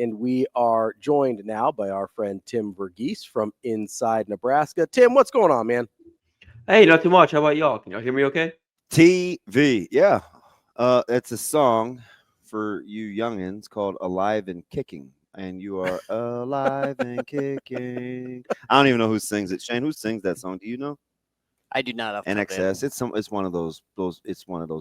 and we are joined now by our friend Tim Verghese from inside Nebraska. Tim, what's going on, man? Hey, not too much. How about y'all? Can y'all hear me okay? TV, yeah. It's a song for you youngins called Alive and Kicking. And you are alive and kicking. I don't even know who sings it. Shane, who sings that song? Do you know? I do not. NXS. It's one of those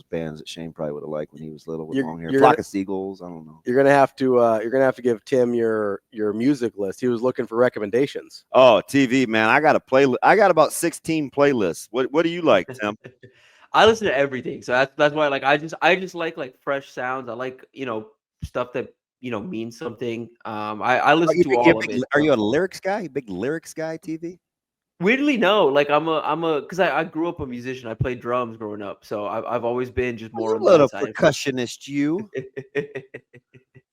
bands that Shane probably would have liked when he was little with long hair. You're Flock of Seagulls. I don't know. You're gonna have to give Tim your music list. He was looking for recommendations. Oh, TV, man. I got about 16 playlists. What do you like, Tim? I listen to everything. So that's why I just like fresh sounds. I like, stuff that means something. I listen to all of it. Are you a lyrics guy? Big lyrics guy, TV? Weirdly, no. Like because I grew up a musician. I played drums growing up, so I've always been just more on a little that side. Percussionist, you.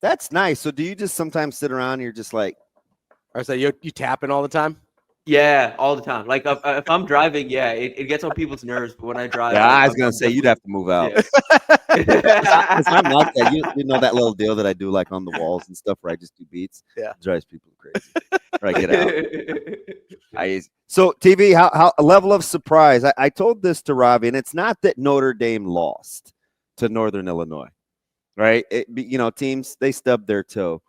That's nice. So do you just sometimes sit around and you're just like, I say you tapping all the time? Yeah, all the time. Like if I'm driving, yeah, it gets on people's nerves. But when I drive, yeah, I was gonna say you'd have to move out. Yeah. I'm like that. You know that little deal that I do like on the walls and stuff where I just do beats. Yeah, it drives people crazy. Where I get out. So TV, how a level of surprise? I told this to Ravi, and it's not that Notre Dame lost to Northern Illinois, right? Teams they stubbed their toe.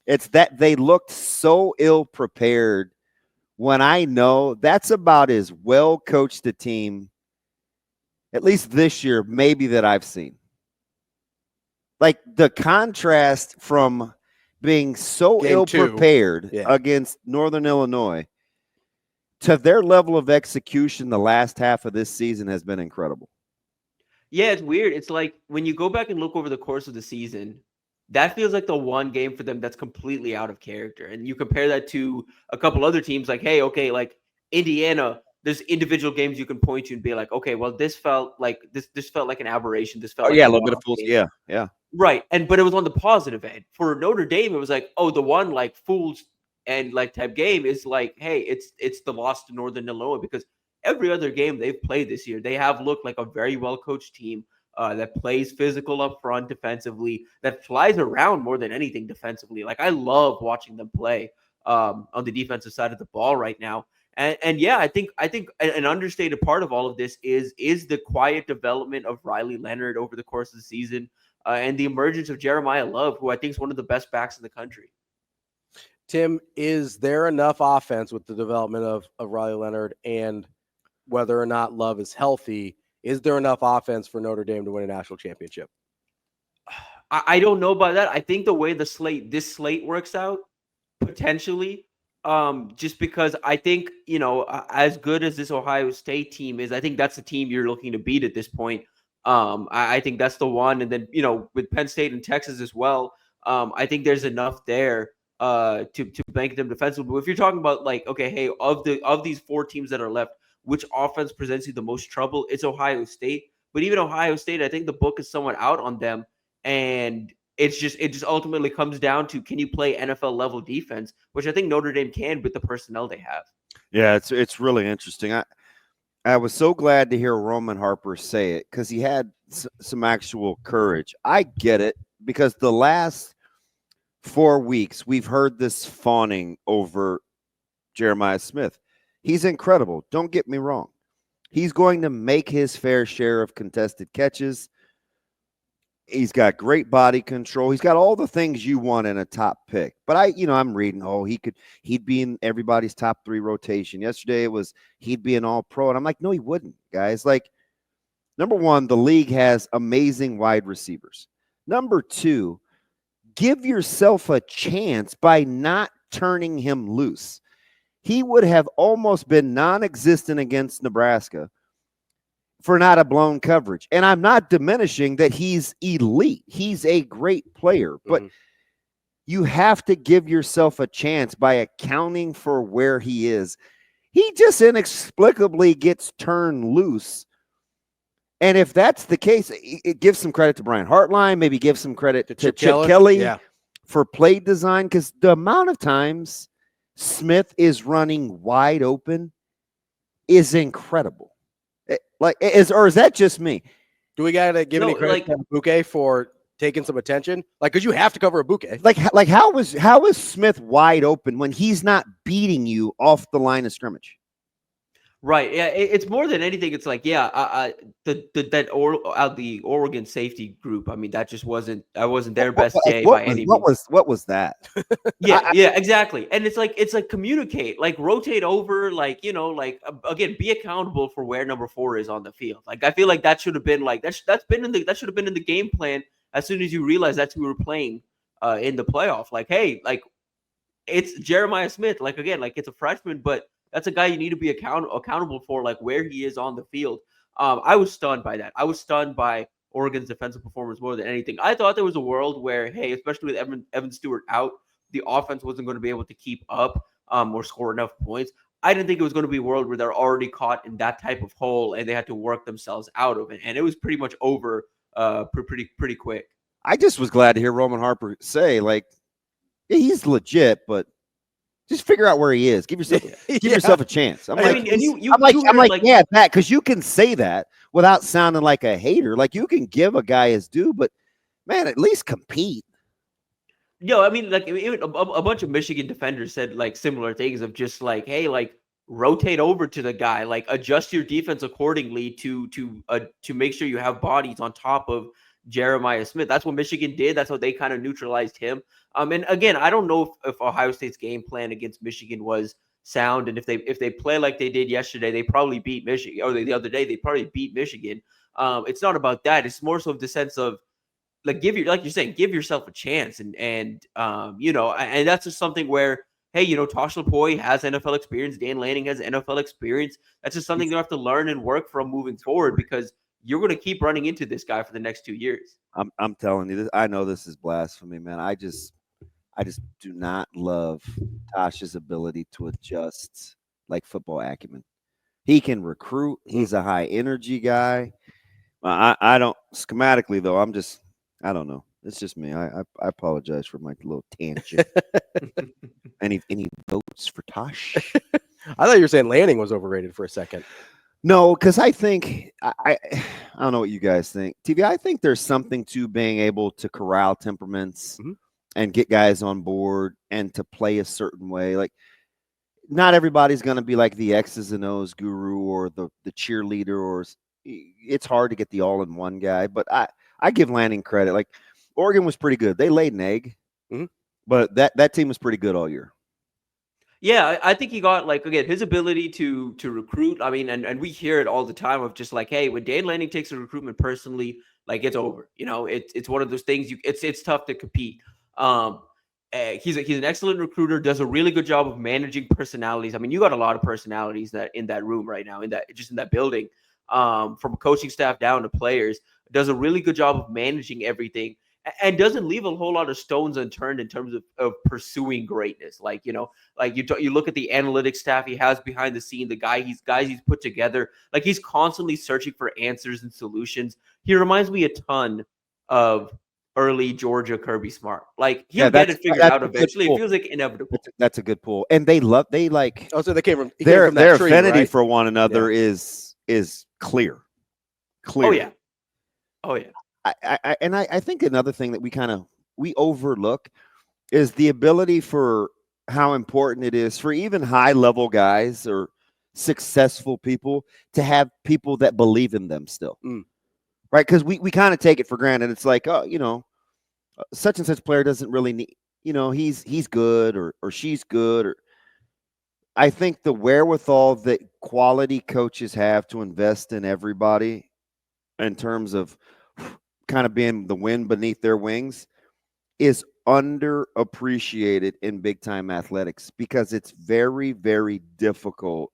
It's that they looked so ill prepared. When I know that's about as well coached a team, at least this year, maybe that I've seen. Like the contrast from being so ill prepared against Northern Illinois to their level of execution the last half of this season has been incredible. Yeah, it's weird. It's like when you go back and look over the course of the season, that feels like the one game for them that's completely out of character. And you compare that to a couple other teams like, hey, okay, like Indiana, there's individual games you can point to and be like, okay, well, this felt like an aberration. This felt like a little bit of fools. Yeah. Right. But it was on the positive end. For Notre Dame, it was like, oh, the one like fools and like type game is like, hey, it's the loss to Northern Illinois, because every other game they've played this year, they have looked like a very well coached team. That plays physical up front defensively, that flies around more than anything defensively. Like I love watching them play on the defensive side of the ball right now. And yeah, I think an understated part of all of this is the quiet development of Riley Leonard over the course of the season and the emergence of Jeremiah Love, who I think is one of the best backs in the country. Tim, is there enough offense with the development of Riley Leonard, and whether or not Love is healthy? Is there enough offense for Notre Dame to win a national championship? I don't know about that. I think the way this slate works out, potentially, just because I think, as good as this Ohio State team is, I think that's the team you're looking to beat at this point. I think that's the one. And then, with Penn State and Texas as well, I think there's enough there to bank them defensively. But if you're talking about like, okay, hey, of these four teams that are left, which offense presents you the most trouble? It's Ohio State. But even Ohio State, I think the book is somewhat out on them. And it just ultimately comes down to, can you play NFL level defense, which I think Notre Dame can with the personnel they have. Yeah, it's really interesting. I was so glad to hear Roman Harper say it, because he had some actual courage. I get it, because the last 4 weeks we've heard this fawning over Jeremiah Smith. He's incredible. Don't get me wrong. He's going to make his fair share of contested catches. He's got great body control. He's got all the things you want in a top pick. But I'm reading, he'd be in everybody's top 3 rotation. Yesterday it was he'd be an all-pro. And I'm like, no, he wouldn't, guys. Like, number one, the league has amazing wide receivers. Number two, give yourself a chance by not turning him loose. He would have almost been non-existent against Nebraska for not a blown coverage. And I'm not diminishing that he's elite. He's a great player. But you have to give yourself a chance by accounting for where he is. He just inexplicably gets turned loose. And if that's the case, it gives some credit to Brian Hartline, maybe give some credit to Chip Kelly for play design, because the amount of times Smith is running wide open is incredible. Or is that just me? Do we got to give any credit to Bouquet for taken some attention? Like, because you have to cover a bouquet. Like how is Smith wide open when he's not beating you off the line of scrimmage? Right. Yeah. It's more than anything. It's like, yeah, the Oregon safety group. I mean, that wasn't their best day by any means. What was that? Yeah, yeah, exactly. And it's like communicate, like rotate over, like, like again, be accountable for where number 4 is on the field. Like, I feel like that should have been like that should have been in the game plan as soon as you realize that's who we were playing in the playoff. Like, hey, like it's Jeremiah Smith. Like, again, like it's a freshman, but that's a guy you need to be accountable for, like where he is on the field. I was stunned by that. I was stunned by Oregon's defensive performance more than anything. I thought there was a world where, hey, especially with Evan Stewart out, the offense wasn't going to be able to keep up or score enough points. I didn't think it was going to be a world where they're already caught in that type of hole and they had to work themselves out of it. And it was pretty much over pretty quick. I just was glad to hear Roman Harper say, like, yeah, he's legit, but just figure out where he is. Give yourself a chance. I'm like, yeah, Pat, because you can say that without sounding like a hater. Like, you can give a guy his due, but man, at least compete. Yo, I mean, like a bunch of Michigan defenders said like similar things of just like, hey, like rotate over to the guy, like adjust your defense accordingly to make sure you have bodies on top of Jeremiah Smith. That's what Michigan did. That's how they kind of neutralized him. And again, I don't know if Ohio State's game plan against Michigan was sound, and if they play like they did yesterday, they probably beat Michigan, or the other day they probably beat Michigan. It's not about that. It's more so the sense of like give yourself a chance, and and that's just something where, hey, Tosh Lupoi has NFL experience, Dan Lanning has NFL experience. That's just something you have to learn and work from moving forward, because you're going to keep running into this guy for the next 2 years. I'm telling you this. I know this is blasphemy, man. I just do not love Tosh's ability to adjust like football acumen. He can recruit. He's a high energy guy. I don't schematically though. I don't know. It's just me. I apologize for my little tangent. Any votes for Tosh? I thought you were saying Lanning was overrated for a second. No, because I think I don't know what you guys think. TV, I think there's something to being able to corral temperaments and get guys on board and to play a certain way. Like, not everybody's going to be like the X's and O's guru or the cheerleader, or it's hard to get the all-in-one guy. But I give Lanning credit. Like, Oregon was pretty good. They laid an egg, but that team was pretty good all year. Yeah, I think he got, like, again, his ability to recruit. I mean, and we hear it all the time of just like, hey, when Dan Lanning takes a recruitment personally, like, it's over. It's one of those things. It's tough to compete. He's an excellent recruiter. Does a really good job of managing personalities. I mean, you got a lot of personalities that in that room right now, in that building, from coaching staff down to players. Does a really good job of managing everything. And doesn't leave a whole lot of stones unturned in terms of pursuing greatness. Like, you look at the analytics staff he has behind the scene, the guys he's put together. Like, he's constantly searching for answers and solutions. He reminds me a ton of early Georgia Kirby Smart. Like, he'll get it figured out eventually. It feels like inevitable. That's a good pull. And they like. Oh, so they came from their tree, affinity right? for one another is clear. Oh yeah. Oh yeah. I think another thing that we overlook is the ability for how important it is for even high level guys or successful people to have people that believe in them still. Right. Because we kind of take it for granted. It's like, oh, such and such player doesn't really need, he's good or she's good. Or I think the wherewithal that quality coaches have to invest in everybody in terms of kind of being the wind beneath their wings is underappreciated in big time athletics, because it's very, very difficult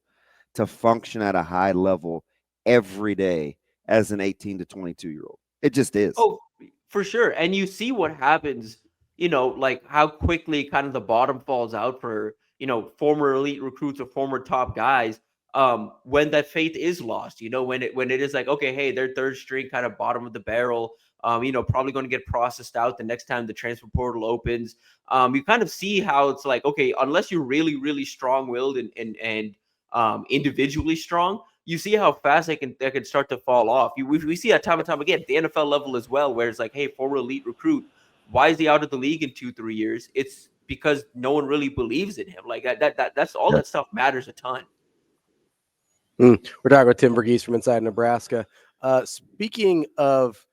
to function at a high level every day as an 18 to 22-year-old. It just is. Oh, for sure. And you see what happens, like how quickly kind of the bottom falls out for, former elite recruits or former top guys. When that faith is lost, when it is like, okay, hey, they're third string, kind of bottom of the barrel, probably going to get processed out the next time the transfer portal opens. You kind of see how it's like, okay, unless you're really, really strong-willed and individually strong, you see how fast they can start to fall off. We see that time and time again at the NFL level as well, where it's like, hey, former elite recruit, why is he out of the league in 2-3 years? It's because no one really believes in him. Like that's all that stuff matters a ton. We're talking with Tim Verghese from inside Nebraska. Speaking of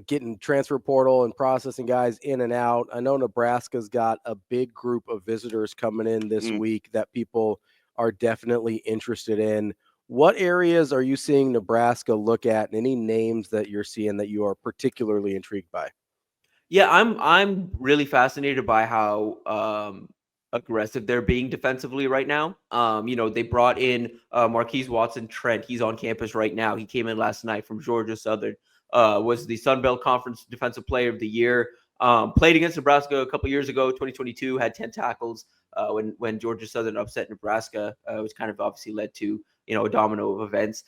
getting transfer portal and processing guys in and out, I know Nebraska's got a big group of visitors coming in this week that people are definitely interested in. What areas are you seeing Nebraska look at, and any names that you're seeing that you are particularly intrigued by? Yeah, I'm really fascinated by how aggressive they're being defensively right now. They brought in Marquise Watson-Trent. He's on campus right now. He came in last night from Georgia Southern. Was the Sun Belt Conference Defensive Player of the Year. Played against Nebraska a couple years ago, 2022. Had 10 tackles when Georgia Southern upset Nebraska. Which kind of obviously led to a domino of events.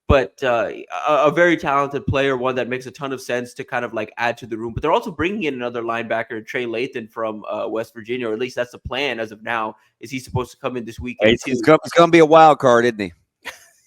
But a very talented player, one that makes a ton of sense to kind of like add to the room. But they're also bringing in another linebacker, Trey Lathan from West Virginia, or at least that's the plan as of now. Is he supposed to come in this weekend? He's going to be a wild card, isn't he?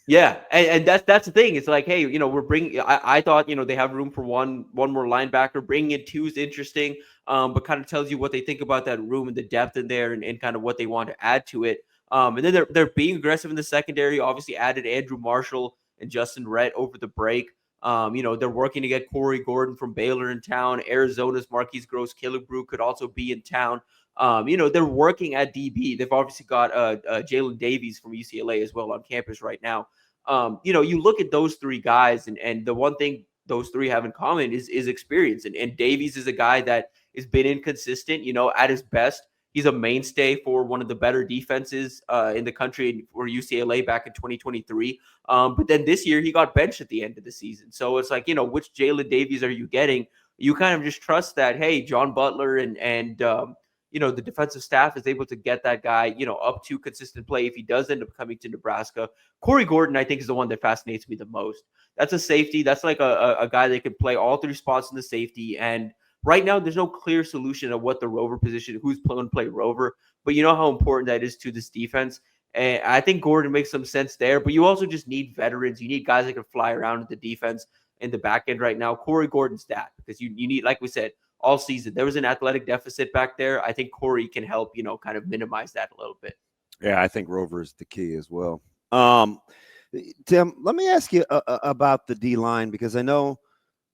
Yeah, and that's the thing. It's like, hey, we're bringing. I thought they have room for one more linebacker. Bringing in two is interesting, but kind of tells you what they think about that room and the depth in there, and kind of what they want to add to it. And then they're being aggressive in the secondary. Obviously, added Andrew Marshall and Justin Rhett over the break. They're working to get Corey Gordon from Baylor in town. Arizona's Marquise Gross-Killebrew could also be in town. They're working at DB. They've obviously got Jalen Davies from UCLA as well on campus right now. You look at those three guys, and the one thing those three have in common is experience. And Davies is a guy that has been inconsistent, at his best. He's a mainstay for one of the better defenses in the country for UCLA back in 2023. But then this year he got benched at the end of the season. So it's like, which Jalen Davies are you getting? You kind of just trust that, hey, John Butler and the defensive staff is able to get that guy, up to consistent play if he does end up coming to Nebraska. Corey Gordon, I think, is the one that fascinates me the most. That's a safety. That's like a guy that can play all three spots in the safety. And right now, there's no clear solution of what the rover position, who's going to play rover. But you know how important that is to this defense. And I think Gordon makes some sense there. But you also just need veterans. You need guys that can fly around at the defense in the back end right now. Corey Gordon's that, because you need, like we said, all season there was an athletic deficit back there. I think Corey can help, kind of minimize that a little bit. Yeah, I think rover is the key as well. Tim, let me ask you about the D-line, because I know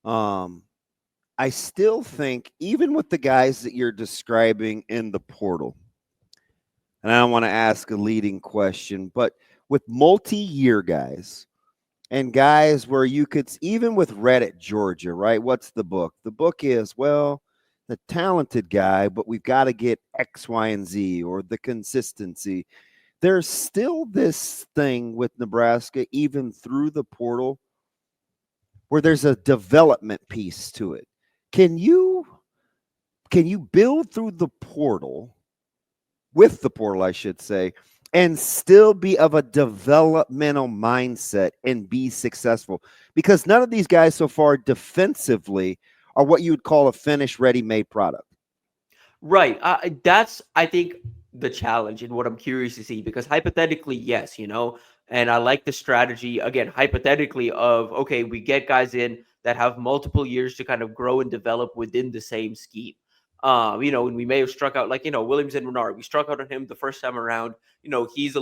I still think, even with the guys that you're describing in the portal, and I don't want to ask a leading question, but with multi-year guys and guys where you could, even with Red at Georgia, right? What's the book? The book is, well, the talented guy, but we've got to get X, Y, and Z, or the consistency. There's still this thing with Nebraska, even through the portal, where there's a development piece to it. Can you build through the portal, with the portal, I should say, and still be of a developmental mindset and be successful? Because none of these guys so far defensively are what you would call a finished, ready-made product. Right. That's, I think, the challenge and what I'm curious to see, because hypothetically, yes, and I like the strategy, again, hypothetically, of, okay, we get guys in that have multiple years to kind of grow and develop within the same scheme. And we may have struck out, like, Williams Nwaneri. We struck out on him the first time around. He's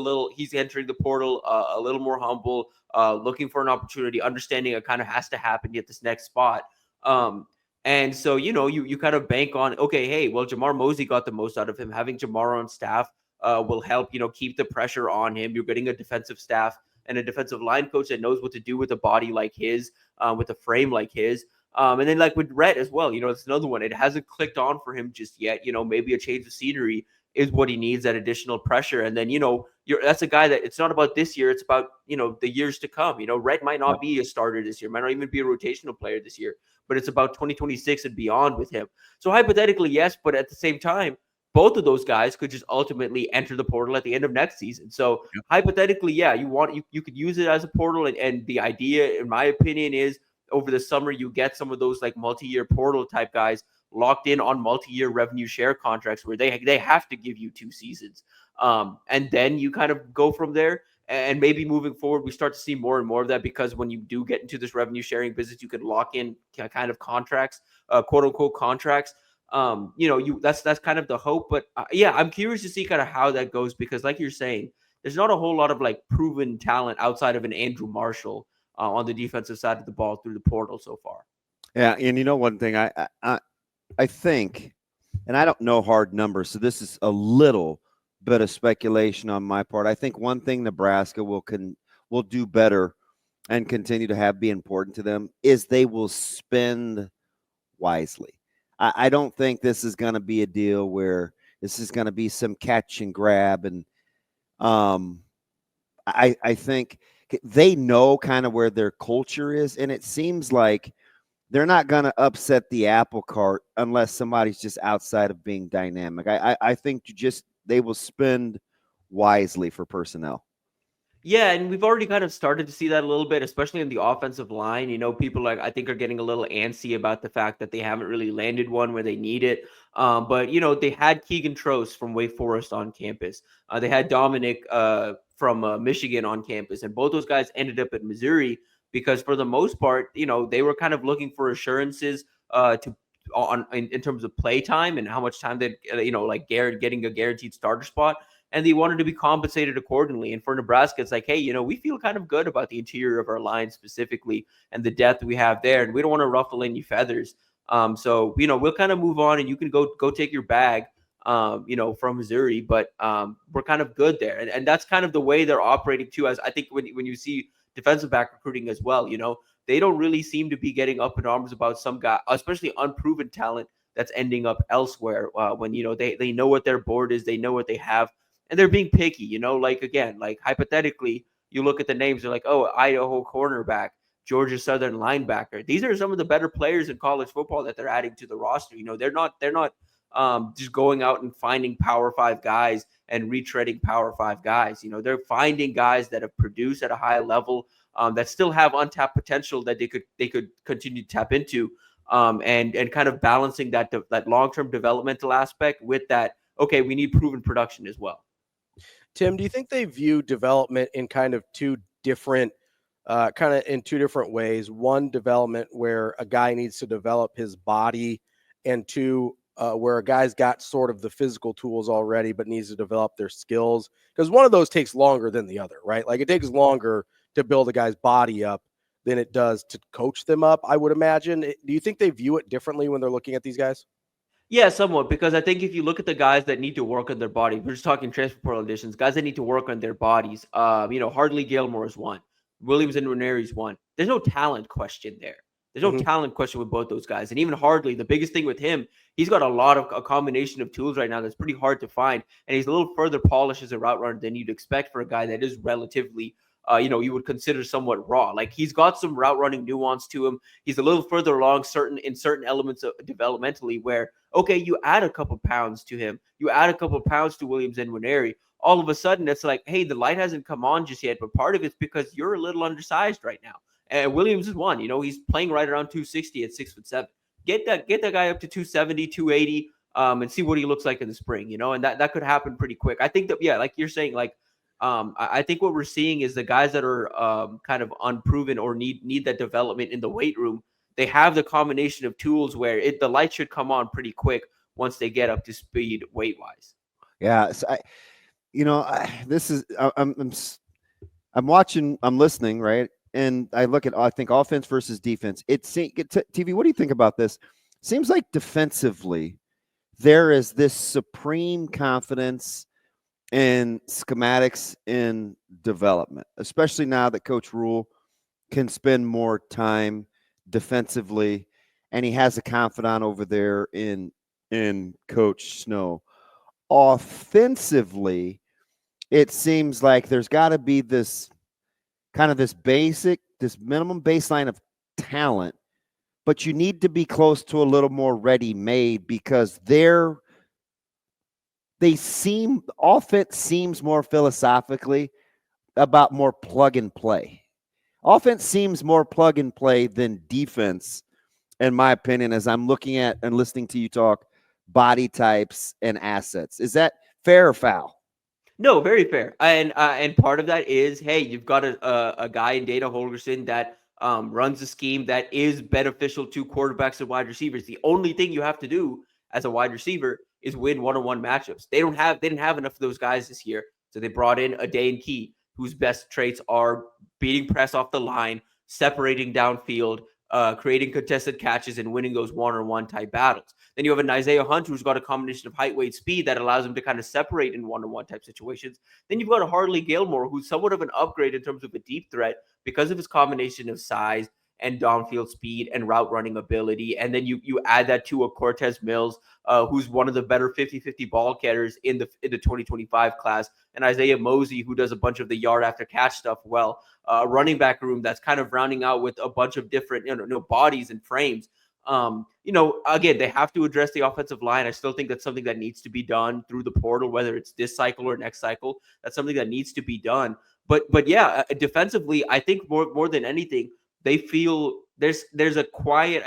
entering the portal a little more humble, looking for an opportunity, understanding it kind of has to happen at this next spot. And so, you kind of bank on, okay, hey, well, Jamar Mosey got the most out of him. Having Jamar on staff will help, keep the pressure on him. You're getting a defensive staff and a defensive line coach that knows what to do with a body like his, with a frame like his. And then, like with Rhett as well, it's another one. It hasn't clicked on for him just yet. Maybe a change of scenery is what he needs, that additional pressure. And then, that's a guy that it's not about this year. It's about, the years to come. Rhett might not be a starter this year, might not even be a rotational player this year, but it's about 2026 and beyond with him. So hypothetically, yes, but at the same time, both of those guys could just ultimately enter the portal at the end of next season. So hypothetically, yeah, you could use it as a portal. And the idea, in my opinion, is over the summer, you get some of those like multi-year portal type guys locked in on multi-year revenue share contracts where they have to give you 2 seasons. And then you kind of go from there. And maybe moving forward, we start to see more and more of that, because when you do get into this revenue sharing business, you can lock in kind of contracts, quote unquote contracts. That's kind of the hope. But yeah, I'm curious to see kind of how that goes, because like you're saying, there's not a whole lot of like proven talent outside of an Andrew Marshall on the defensive side of the ball through the portal so far. Yeah, and one thing I think, and I don't know hard numbers, so this is a little bit of speculation on my part. I think one thing Nebraska will do better and continue to be important to them is they will spend wisely. I don't think this is going to be a deal where this is going to be some catch and grab, and I think they know kind of where their culture is, and it seems like they're not going to upset the apple cart unless somebody's just outside of being dynamic. I think they will spend wisely for personnel. Yeah, and we've already kind of started to see that a little bit, especially in the offensive line. People I think are getting a little antsy about the fact that they haven't really landed one where they need it. But they had Keegan Trost from Wake Forest on campus. They had Dominic from Michigan on campus, and both those guys ended up at Missouri because for the most part, they were kind of looking for assurances in terms of play time and how much time they like getting a guaranteed starter spot. And they wanted to be compensated accordingly. And for Nebraska, it's like, hey, we feel kind of good about the interior of our line specifically and the depth we have there, and we don't want to ruffle any feathers. So we'll kind of move on, and you can go take your bag, from Missouri, but we're kind of good there, and that's kind of the way they're operating too. As I think when you see defensive back recruiting as well, they don't really seem to be getting up in arms about some guy, especially unproven talent that's ending up elsewhere. When they know what their board is, they know what they have. And they're being picky, like hypothetically, you look at the names, they're like, oh, Idaho cornerback, Georgia Southern linebacker. These are some of the better players in college football that they're adding to the roster. They're not just going out and finding Power 5 guys and retreading Power 5 guys. They're finding guys that have produced at a high level, that still have untapped potential that they could continue to tap into, and kind of balancing that long-term developmental aspect with that. Okay, we need proven production as well. Tim, do you think they view development in kind of two different ways? One, development where a guy needs to develop his body, and two, where a guy's got sort of the physical tools already but needs to develop their skills? Because one of those takes longer than the other, right? Like it takes longer to build a guy's body up than it does to coach them up, I would imagine. Do you think they view it differently when they're looking at these guys? Yeah, somewhat, because I think if you look at the guys that need to work on their body, we're just talking transfer portal additions, guys that need to work on their bodies. Hardly Gilmore is one. Williams Nwaneri is one. There's no talent question there. There's no talent question with both those guys. And even Hardly, the biggest thing with him, he's got a combination of tools right now that's pretty hard to find. And he's a little further polished as a route runner than you'd expect for a guy that is relatively you would consider somewhat raw. Like he's got some route running nuance to him. He's a little further along in certain elements of developmentally where, okay, you add a couple pounds to him. You add a couple pounds to Williams Nwaneri. All of a sudden, it's like, hey, the light hasn't come on just yet, but part of it's because you're a little undersized right now. And Williams is one. He's playing right around 260 at 6'7". Get that guy up to 270, 280, and see what he looks like in the spring. And that could happen pretty quick. I think that, yeah, like you're saying, like, I think what we're seeing is the guys that are kind of unproven or need that development in the weight room. They have the combination of tools where the light should come on pretty quick once they get up to speed weight wise. Yeah, so I'm watching, I'm listening, right, and I look at, I think, offense versus defense. TV. What do you think about this? Seems like defensively there is this supreme confidence in schematics in development, especially now that Coach Rule can spend more time defensively, and he has a confidant over there in Coach Snow. Offensively, it seems like there's got to be this kind of this minimum baseline of talent, but you need to be close to a little more ready-made because offense seems more philosophically about more plug and play. Offense seems more plug and play than defense, in my opinion, as I'm looking at and listening to you talk body types and assets. Is that fair or foul? No, very fair. And part of that is, hey, you've got a guy in Dana Holgerson that runs a scheme that is beneficial to quarterbacks and wide receivers. The only thing you have to do as a wide receiver is win one-on-one matchups. They didn't have enough of those guys this year, so they brought in a Dane Key, whose best traits are beating press off the line, separating downfield, creating contested catches, and winning those one-on-one type battles. Then you have an Isaiah Hunt who's got a combination of height, weight, speed that allows him to kind of separate in one-on-one type situations. Then you've got a Harley Gilmore who's somewhat of an upgrade in terms of a deep threat because of his combination of size and downfield speed and route running ability. And then you add that to a Cortez Mills, who's one of the better 50-50 ball carriers in the 2025 class, and Isaiah Mosey, who does a bunch of the yard after catch stuff well. Running back room that's kind of rounding out with a bunch of different bodies and frames. Again, they have to address the offensive line. I still think that's something that needs to be done through the portal, whether it's this cycle or next cycle. That's something that needs to be done. But yeah, defensively, I think more than anything, they feel there's a quiet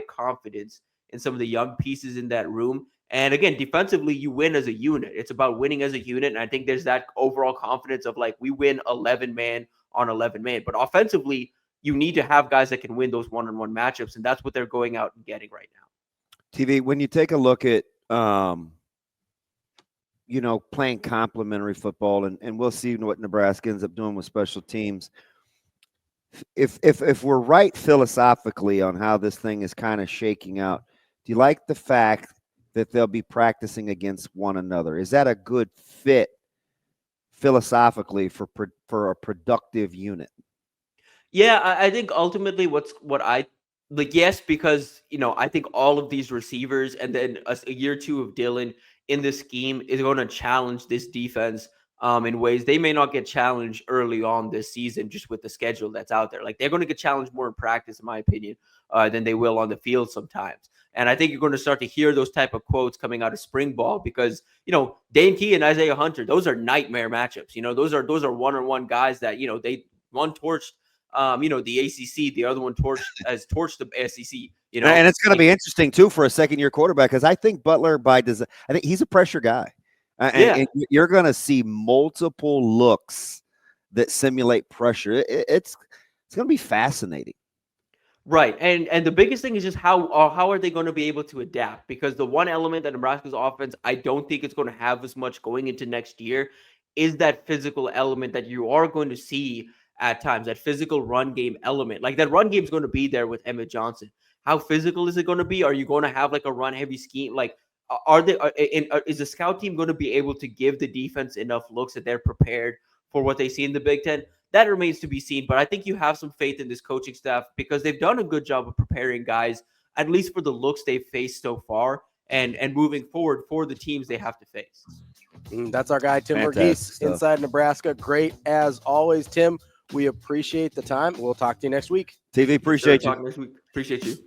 confidence in some of the young pieces in that room. And again, defensively, you win as a unit. It's about winning as a unit. And I think there's that overall confidence of like, we win 11 man on 11 man. But offensively, you need to have guys that can win those one-on-one matchups. And that's what they're going out and getting right now. TV, when you take a look at, playing complementary football, and we'll see what Nebraska ends up doing with special teams. If we're right philosophically on how this thing is kind of shaking out, do you like the fact that they'll be practicing against one another? Is that a good fit philosophically for a productive unit? Yeah, I think ultimately yes, because I think all of these receivers and then a year or two of Dylan in this scheme is going to challenge this defense in ways they may not get challenged early on this season, just with the schedule that's out there. Like, they're going to get challenged more in practice, in my opinion, than they will on the field sometimes. And I think you're going to start to hear those type of quotes coming out of spring ball because, Dane Key and Isaiah Hunter, those are nightmare matchups. Those are one-on-one guys that, they one torched, the ACC, the other one has torched the SEC. And it's going to be interesting too for a second-year quarterback because I think Butler I think he's a pressure guy. And you're going to see multiple looks that simulate pressure. It's going to be fascinating. Right. And the biggest thing is just how are they going to be able to adapt? Because the one element that Nebraska's offense, I don't think it's going to have as much going into next year, is that physical element that you are going to see at times, that physical run game element. Like, that run game is going to be there with Emmett Johnson. How physical is it going to be? Are you going to have like a run heavy scheme? Like, is the scout team going to be able to give the defense enough looks that they're prepared for what they see in the Big Ten? That remains to be seen, but I think you have some faith in this coaching staff because they've done a good job of preparing guys, at least for the looks they've faced so far and moving forward for the teams they have to face. That's our guy, Tim Verghese, Inside Nebraska. Great as always, Tim. We appreciate the time. We'll talk to you next week. TV, appreciate you. Talk next week. Appreciate you.